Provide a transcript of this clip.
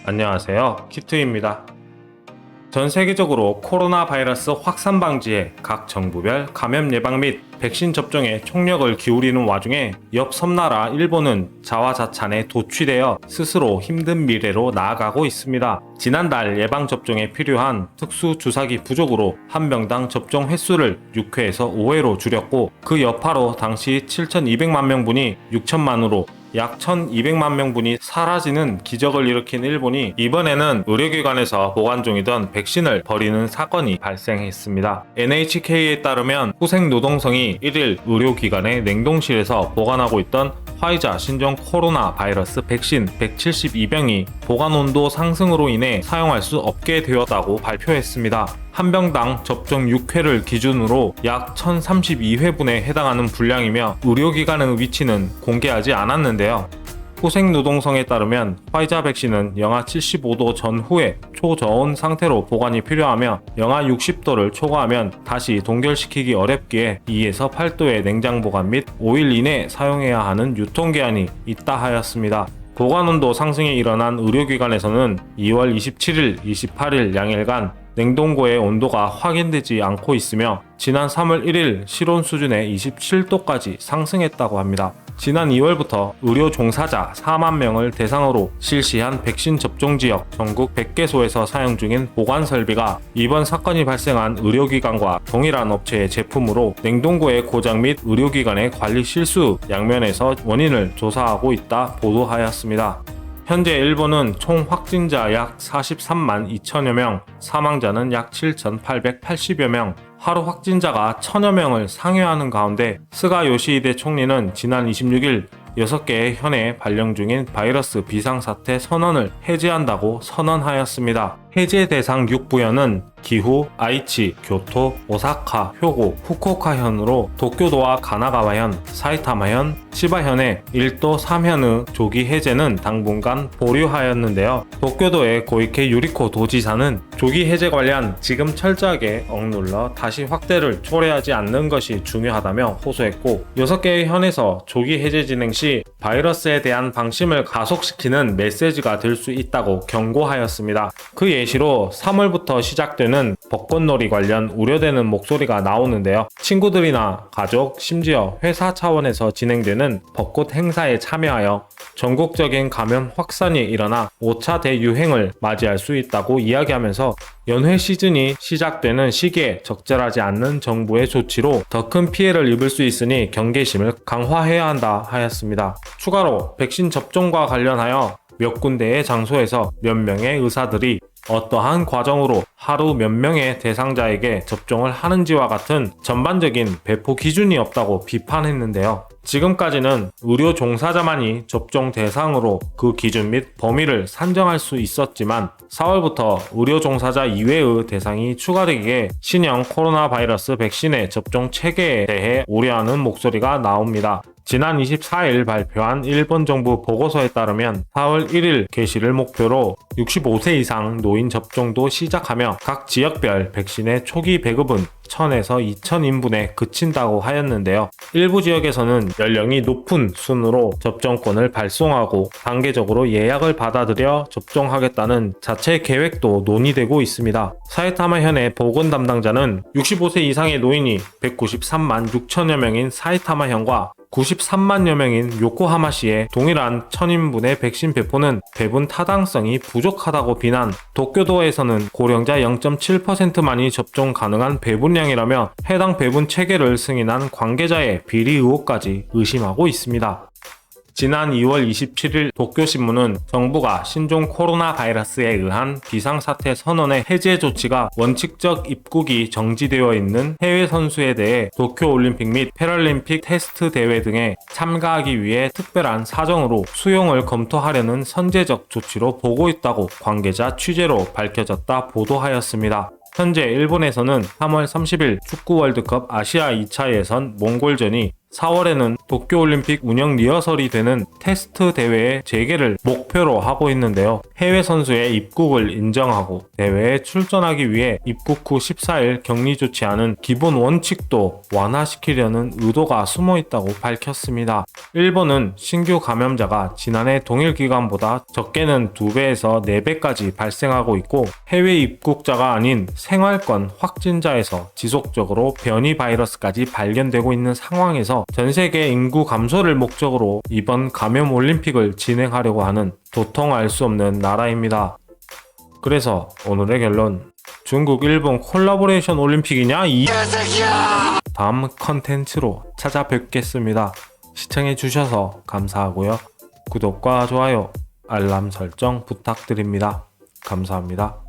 안녕하세요. 키트입니다. 전 세계적으로 코로나 바이러스 확산 방지에 각 정부별 감염 예방 및 백신 접종에 총력을 기울이는 와중에 옆 섬나라 일본은 자화자찬에 도취되어 스스로 힘든 미래로 나아가고 있습니다. 지난달 예방접종에 필요한 특수 주사기 부족으로 한 명당 접종 횟수를 6회에서 5회로 줄였고 그 여파로 당시 7,200만 명분이 6천만으로 약 1,200만 명분이 사라지는 기적을 일으킨 일본이 이번에는 의료기관에서 보관 중이던 백신을 버리는 사건이 발생했습니다. NHK에 따르면 후생노동성이 1일 의료기관의 냉동실에서 보관하고 있던 화이자 신종 코로나 바이러스 백신 172병이 보관온도 상승으로 인해 사용할 수 없게 되었다고 발표했습니다. 한 병당 접종 6회를 기준으로 약 1032회분에 해당하는 분량이며 의료기관의 위치는 공개하지 않았는데요. 후생노동성에 따르면 화이자 백신은 영하 75도 전후에 초저온 상태로 보관이 필요하며 영하 60도를 초과하면 다시 동결시키기 어렵기에 2에서 8도의 냉장 보관 및 5일 이내 사용해야 하는 유통기한이 있다 하였습니다. 보관온도 상승이 일어난 의료기관에서는 2월 27일, 28일 양일간 냉동고의 온도가 확인되지 않고 있으며 지난 3월 1일 실온 수준의 27도까지 상승했다고 합니다. 지난 2월부터 의료 종사자 4만 명을 대상으로 실시한 백신 접종 지역 전국 100개소에서 사용 중인 보관 설비가 이번 사건이 발생한 의료기관과 동일한 업체의 제품으로 냉동고의 고장 및 의료기관의 관리 실수 양면에서 원인을 조사하고 있다 보도하였습니다. 현재 일본은 총 확진자 약 43만 2천여 명, 사망자는 약 7,880여 명, 하루 확진자가 1,000여 명을 상회하는 가운데 스가 요시히데 총리는 지난 26일 6개의 현에 발령 중인 바이러스 비상사태 선언을 해제한다고 선언하였습니다. 해제 대상 6부현은 기후, 아이치, 교토, 오사카, 효고, 후쿠오카현으로 도쿄도와 가나가와현, 사이타마현, 치바현의 1도 3현의 조기 해제는 당분간 보류하였는데요. 도쿄도의 고이케 유리코 도지사는 조기 해제 관련 지금 철저하게 억눌러 다시 확대를 초래하지 않는 것이 중요하다며 호소했고 6개의 현에서 조기 해제 진행 시 바이러스에 대한 방심을 가속시키는 메시지가 될 수 있다고 경고하였습니다. 그 예시로 3월부터 시작되는 벚꽃놀이 관련 우려되는 목소리가 나오는데요. 친구들이나 가족, 심지어 회사 차원에서 진행되는 벚꽃 행사에 참여하여 전국적인 감염 확산이 일어나 5차 대유행을 맞이할 수 있다고 이야기하면서 연회 시즌이 시작되는 시기에 적절하지 않는 정부의 조치로 더 큰 피해를 입을 수 있으니 경계심을 강화해야 한다 하였습니다. 추가로 백신 접종과 관련하여 몇 군데의 장소에서 몇 명의 의사들이 어떠한 과정으로 하루 몇 명의 대상자에게 접종을 하는지와 같은 전반적인 배포 기준이 없다고 비판했는데요. 지금까지는 의료 종사자만이 접종 대상으로 그 기준 및 범위를 산정할 수 있었지만 4월부터 의료 종사자 이외의 대상이 추가되기에 신형 코로나 바이러스 백신의 접종 체계에 대해 우려하는 목소리가 나옵니다. 지난 24일 발표한 일본 정부 보고서에 따르면 4월 1일 개시를 목표로 65세 이상 노인 접종도 시작하며 각 지역별 백신의 초기 배급은 1,000에서 2,000인분에 그친다고 하였는데요. 일부 지역에서는 연령이 높은 순으로 접종권을 발송하고 단계적으로 예약을 받아들여 접종하겠다는 자체 계획도 논의되고 있습니다. 사이타마현의 보건 담당자는 65세 이상의 노인이 193만 6천여 명인 사이타마현과 93만여 명인 요코하마시의 동일한 1,000인분의 백신 배포는 배분 타당성이 부족하다고 비난, 도쿄도에서는 고령자 0.7%만이 접종 가능한 배분량이라며 해당 배분 체계를 승인한 관계자의 비리 의혹까지 의심하고 있습니다. 지난 2월 27일 도쿄신문은 정부가 신종 코로나 바이러스에 의한 비상사태 선언의 해제 조치가 원칙적 입국이 정지되어 있는 해외 선수에 대해 도쿄올림픽 및 패럴림픽 테스트 대회 등에 참가하기 위해 특별한 사정으로 수용을 검토하려는 선제적 조치로 보고 있다고 관계자 취재로 밝혀졌다 보도하였습니다. 현재 일본에서는 3월 30일 축구 월드컵 아시아 2차 예선 몽골전이 4월에는 도쿄올림픽 운영 리허설이 되는 테스트 대회의 재개를 목표로 하고 있는데요. 해외 선수의 입국을 인정하고 대회에 출전하기 위해 입국 후 14일 격리 조치하는 기본 원칙도 완화시키려는 의도가 숨어 있다고 밝혔습니다. 일본은 신규 감염자가 지난해 동일 기간보다 적게는 2배에서 4배까지 발생하고 있고 해외 입국자가 아닌 생활권 확진자에서 지속적으로 변이 바이러스까지 발견되고 있는 상황에서 전 세계 인구 감소를 목적으로 이번 감염 올림픽을 진행하려고 하는 도통 알 수 없는 나라입니다. 그래서 오늘의 결론, 중국 일본 콜라보레이션 올림픽이냐 이 개새끼야! 다음 컨텐츠로 찾아뵙겠습니다. 시청해주셔서 감사하고요. 구독과 좋아요, 알람 설정 부탁드립니다. 감사합니다.